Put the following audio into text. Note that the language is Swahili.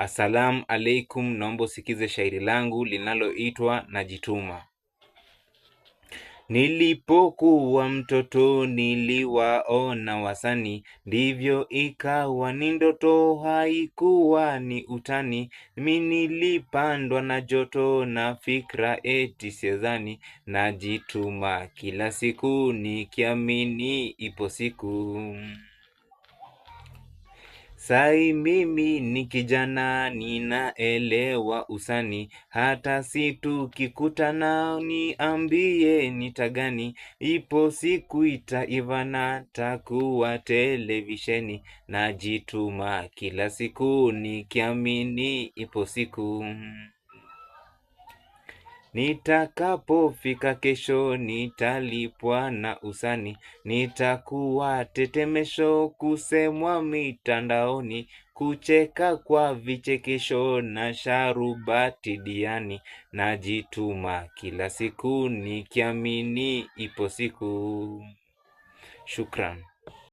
Assalamu alaikum, naomba usikize shairi langu linaloitwa Najituma. Nilipokuwa mtoto niliwaona wasanii, ndivyo ikawa ni ndoto, haikuwa ni utani. Mimi nilipandwa na joto na fikra eti siezani, najituma kila siku nikiamini ipo siku. Sai mimi ni kijana ninaelewa usani, hata si tukikutana niambie nitagani, ipo siku itaiva na takuwa televisheni, najituma kila siku nikiamini ipo siku. Nitakapofika kesho nitalipwa na usani, nitakuwa tetemesho kusemwa mitandaoni, kucheka kwa vichekesho na sharubati diani, najituma kila siku nikiamini ipo siku. Shukran.